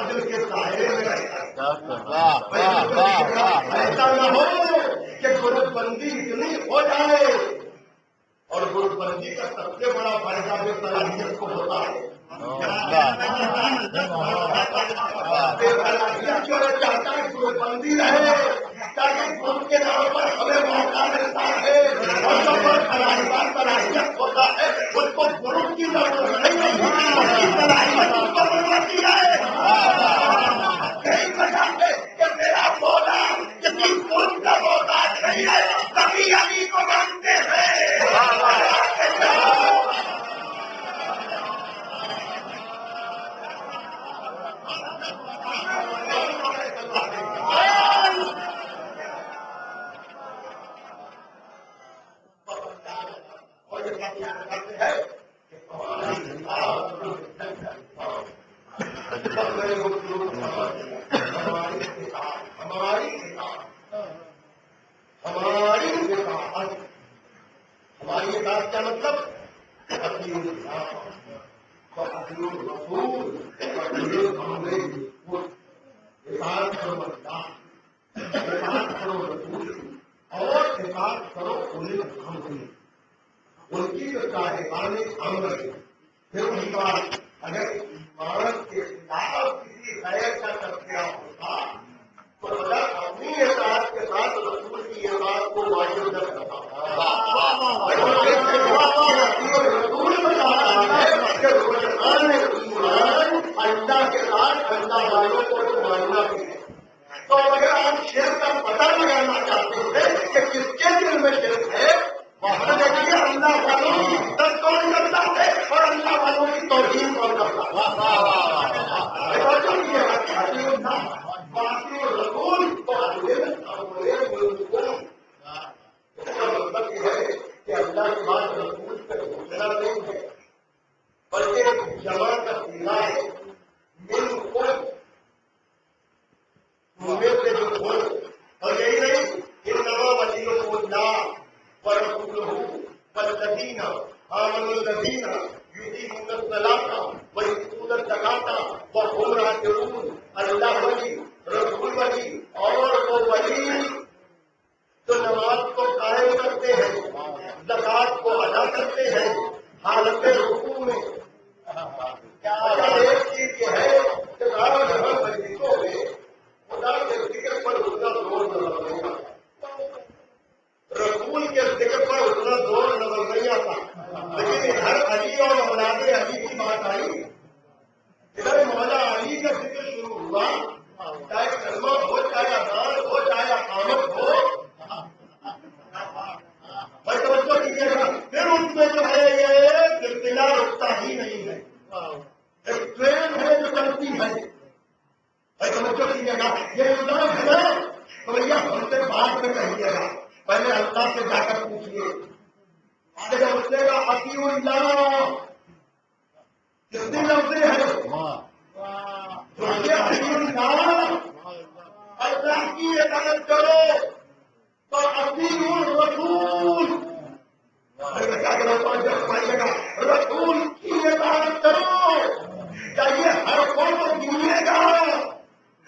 عدل کے دائرے میں ایسا نہ ہو کہ گروپ بندی اتنی ہو جائے، اور گروپ بندی کا سب سے بڑا فائدہ بھی صلاحیت کو ہوتا ہے۔ چاہتا ہے گروپ بندی رہے تاکہ گروپ کے نام پر ہمیں موقع ملتا ہے، اور جو صلاحیت ہوتا ہے اس کو گروپ کی ضرورت نہیں ہوتی، صلاحیت اس کو ضرورت ہے۔ یہی وجہ ہے کہ میرا مولا کسی گروپ کا محتاج نہیں ہے، کبھی علی کو مانتے ہیں۔ ہماری اطاعت کیا مطلب؟ اور اطاعت کرو ان کی جو صاحبان امر ہے۔ پھر ان کا اگر ایمان کے خلاف کسی غیر کا تذکرہ ہوتا تو اللہ اپنی اطاعت کے ساتھ رسول کی اطاعت کو واجب نہ کرتا۔ رسول بتاتا ہے کہ روزانہ ایمان اللہ کے ساتھ اللہ والوں کو تو ماننا بھی ہے۔ تو اگر آپ شرک کا پتہ لگانا چاہتے ہیں کہ کس کے دل میں شرک ہے، وہاں دیکھیے اللہ والوں کی عزت کون کرتا ہے اور اللہ والوں کی توہین کون کرتا ہے۔ باقی رسول اس کا مطلب یہ ہے کہ اللہ کے بعد رسول پہ گھومنا نہیں ہے، بلکہ جمع کا سیلا ہے۔ مل کو منہ سے جو بول، اور یہی نہیں ان نوا ولیوں کو لا ورسولہ والذین آمنوا الذین یقیمون الصلاۃ ویؤتون الزکاۃ وهم راکعون۔ اللہ ولی، رسول ولی اور وہ ولی جو نماز کو قائم کرتے ہیں، زکات کو ادا کرتے ہیں حالت رکوع میں۔ ایک چیز یہ ہے کہ مجلسوں میں خدا کے ذکر پر اتنا زور نظر نہیں آتا، رسول کے ذکر پر اتنا زور نظر نہیں آتا، لیکن ہر علی اور اولاد علی کی بات آئی، ادھر مولا علی کا ذکر شروع ہوا، چاہے کلمہ ہو، چاہے اذان ہو، چاہے اقامت ہو، بھائی توجہ کیجیے گا۔ پھر اس میں جو ہے یہ سلسلہ رکتا ہی نہیں ہے، ایک ٹرین ہے جو چلتی ہے۔ بھائی توجہ کیجیے گا، یہ الزام ہے نا تو بھیا ہم سے بعد میں کہیے گا، پہلے اللہ سے جا کر پوچھیے۔ آگے جب پوچھے گا اطیعوا اللہ، کتنی لفظیں ہیں؟ اللہ کی اطاعت کرو تو اطیعوا الرسول، رسول کی اطاعت کرو۔ چاہیے ہر قوم جینے گا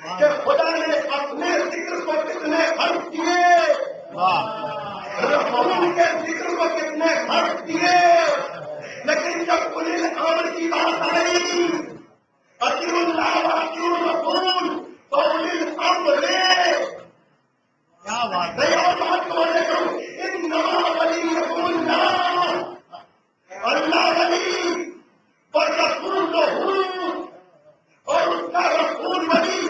کہ خدا نے اپنے ذکر کو کتنے خرچ کیے، رسول کے ذکر کو کتنے خرچ کیے، لیکن جب انہیں امر کی بات آئی اطیعوا اللہ واطیعوا الرسول تو انہیں امر کیا بات ہے، اور بات کو میں کروں انما ولیکم اللہ، اللہ ولی اور رسول اور اس کا رسول ولی،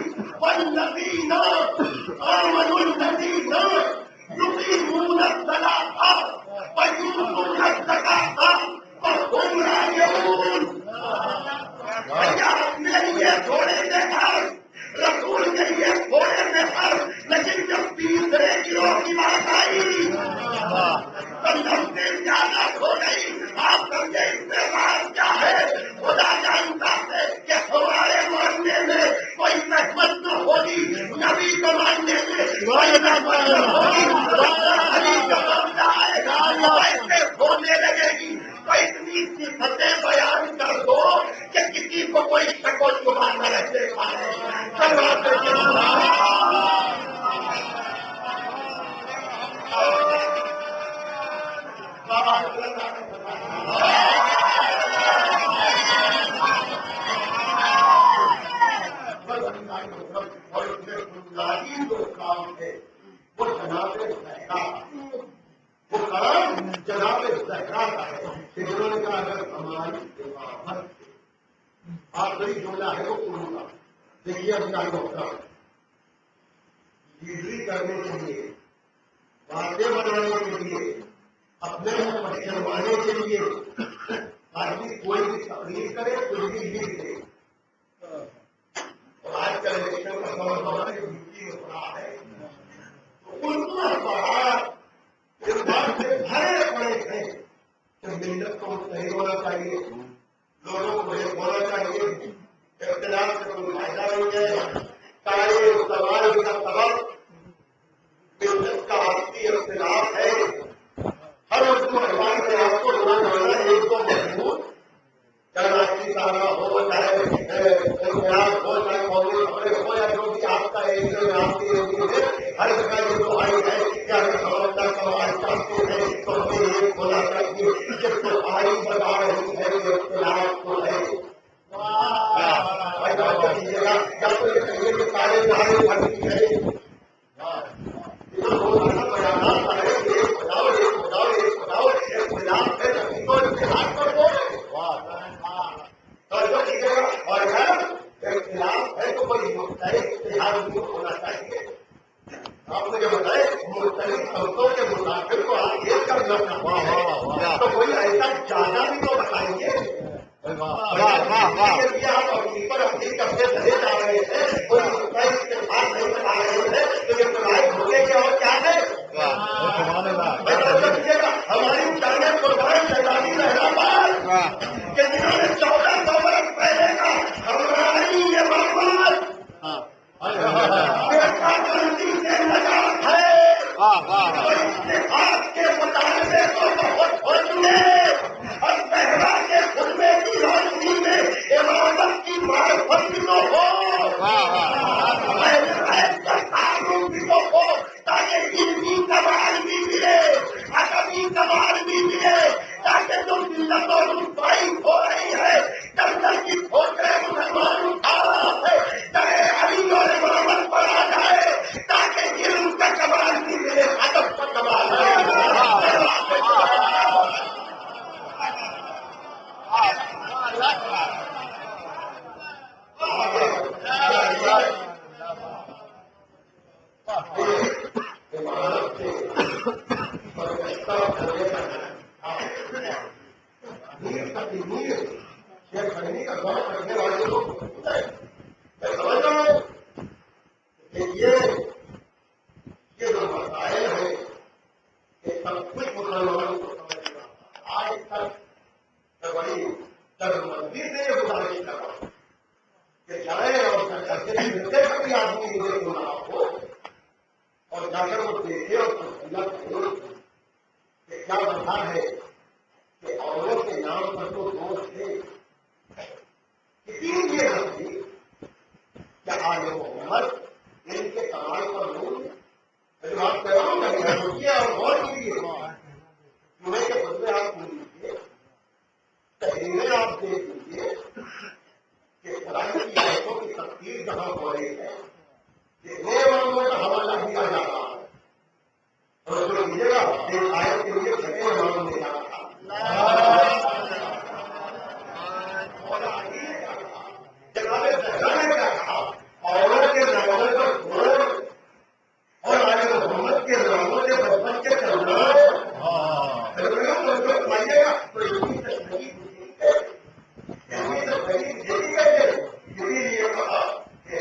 والذین آمنوا الذین یقیمون الصلاۃ ویؤتون الزکاۃ وهم راکعون۔ اپنے لیے تھوڑے سے فرض، رسول کے لیے تھوڑے سے فرض، لیکن جب تیسرے گروہ کی بات آئی تو لمبے زیادہ ہو گئی۔ آپ سمجھے اس سے بات کیا ہے؟ خدا جانتا ہے کہ ہمارے ماننے میں کوئی رحمت نہ ہوگی، نبی کو ماننے میں کوئی رحمت نہ ہوگی، علی کا ماننا ہے ایسے ہونے لگے گی تو اتنی صفتیں بیان کر دو کہ کسی کو کوئی شک و شبہ نہ رہ پائے۔ جو کام ہے وہ جناب زہرا وہ کام جناب زہرا کا ہے. انہوں نے کہا اگر ہماری امامت آخری جملہ ہے وہ قرآن کا. دیکھیے اپنا ڈاکٹر لیڈری کرنے کے لیے باتیں بنانے کے لیے اپنے پچھلوانے کے لیے آدمی کوئی بھی تقریر کرے کوئی بھی لکھ دے. آج کا الیکشن کا دور ہمارے ڈیوٹی میں پڑا ہے تو ان کو اخبارات اس بات سے بھرے پڑے ہیں کہ ملت کو صحیح ہونا چاہیے, لوگوں کو ایک ہونا چاہیے, اختلاف سے کوئی فائدہ نہیں ہے. سارے سوال کا سبب ملت کا آپسی اختلاف ہے. ہر اس کو ہمارے سے آپ کو ہونا ایک کو مضبوط چاہے سارا ہو چاہے انقلاب ہو چاہے قومی خبریں ہو یا جو بھی آپ کا ایک آپ کی ہر جگہ یہ تو آئی ہے کیا سمجھتا سوال چاہتے ہیں تو ہمیں یہ ہونا چاہیے جس کو آئی بتا رہی ہے یہ اختلاف کو ہے. کیجیے گا جب تو یہ کہیے کہ سارے سارے بھرتی ہے بیانات ہے ایک بتاؤ ایک بتاؤ ایک بتاؤ اختلاف ہے تبھی تو اتحاد پر بولے. اور اختلاف ہے تو کوئی مختلف اتحاد بھی ہونا چاہیے. آپ مجھے بتائیں مختلف طبقوں کے مسافر کو آپ ایک کرنا چاہتے ہیں تو کوئی ایسا جانا بھی تو بتائیے. آپ اپنی پر اپنی کپڑے چلے جا رہے ہیں کوئی مختلف اتحاد نہیں بتا رہے ہیں تو یہ پڑھائی ہونے کے اور کیا ہے. ہماری جانے قربان شہزادی رحمت کہ جنہوں نے 1400 برس پہلے کا ہماری یہ محمد سے نجات ہے اتحاد کے مطالبے کو بہت ہو چکے اور صحرا کے خطبے کی روشنی میں امامت کی معرفت بھی تو ہو بھی تو ہو تاکہ علمی کمال بھی ملے ادبی کمال بھی ملے تاکہ جو ملت اور رسوائی ہو رہی ہے جنگل کی ٹھوکریں مسلمان اٹھا رہا ہے چاہے علی اور امامت پر آ جائے تاکہ علم کا کمال بھی ملے ادب کا کمال اور جا کر وہ دیکھے اور کیا بتا ہے کہ عورت کے نام پر تو دوست تھے اسی لیے تھی کہ آج محمد ان کے کمال پر لوگ بات کر رہا ہوں روکیے اور غور کیجیے چنے کے بدلے آپ سن لیجیے تحریریں آپ دیکھ لیجیے کہ قرآن کی آیتوں کی تفصیل جہاں ہو رہی ہے جتنے معاملوں کا حوالہ دیا جا رہا ہے اور جو دیجیے گا ایک آیت کے لیے چھٹے معاملے میں جا رہا جناب زہرا نے کیا کہا عورت کے زمانے پر غور اور آج محمد کے زمانے سے بچپن کے چلنا پائیے گا تو اسی لیے کہا کہ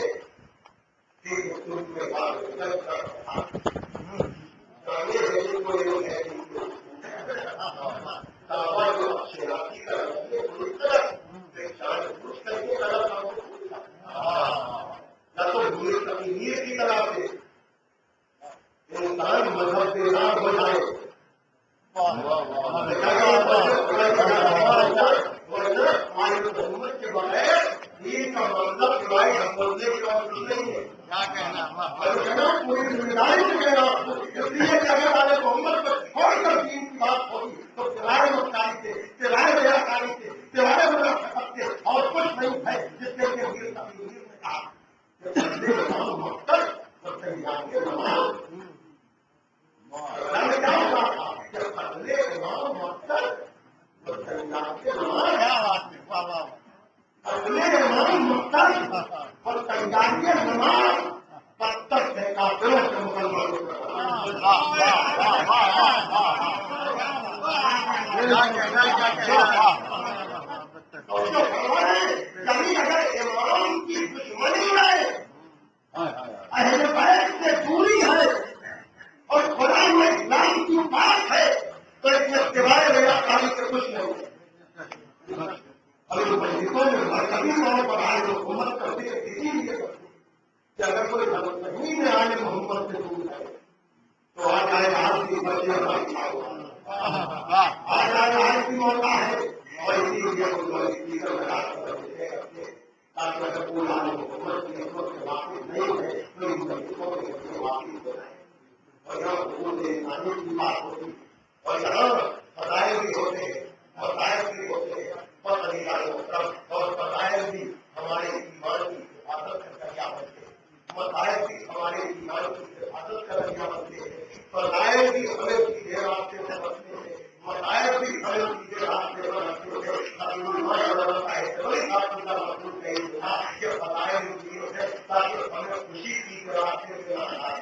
کیا کہنا پوری ذمہ داری سے کہنا اس لیے کہ اگر والے محمد پر تھوڑی سا دین کی بات ہوگی تو سوائے مختاری سے سوائے بیاکاری سے سوائے منافقت سے اور کچھ نہیں ہے جس سے کہ میر تقریر نے کہا مقصد اگر امام کی دشمنی ہے اہل بیت سے دوری ہے اور قرآن میں اسلام کی بات ہے تو اس میں سوائے بیاکاری سے کچھ نہیں ہے. ابھی مسجدوں میں مرکزی طور پر آئے جو حکومت کرتے ہیں اسی لیے کہ اگر کوئی غلط نہیں ہے آئے محمد سے دور ہے تو آ جائے آپ کی بچے آ جائے آپ کی موقع ہے اور اسی لیے تاکہ اگر پورا حکومت کی حکومت سے واقف نہیں ہے تو ان مسجدوں کے واقف ہو جائے اور یہاں حکومت انسانی کی بات ہوتی اور یہاں فضائل بھی ہوتے ہیں مسائل بھی ہوتے ہیں اور فضائل بھی ہمارے ایمان کی حفاظت کا ذریعہ بنتے ہیں مسائل بھی ہمارے ایمان کی حفاظت کا ذریعہ بنتے ہیں فضائل بھی ہمیں سیدھے راستے سے بچتے ہیں مسائل بھی ہمیں سیدھے راستے پر رکھتے ہیں کہ فضائل تاکہ ہمیں خوشی کی راستے سے لگائے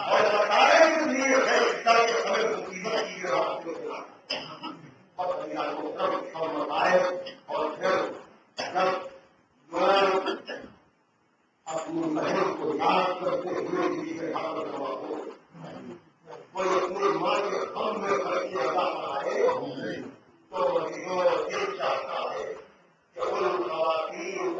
اور مسائل بھی لیے ہے تاکہ ہمیں مصیبت کی راستے سے لگائے اور مسائل اور پھر جب اپنی بہن کو یاد کرتے ہوئے بھی کوئی اپنی ماں کے غم میں ترقی ادا کرائے تو یہ چاہتا ہے کہ ان خواتین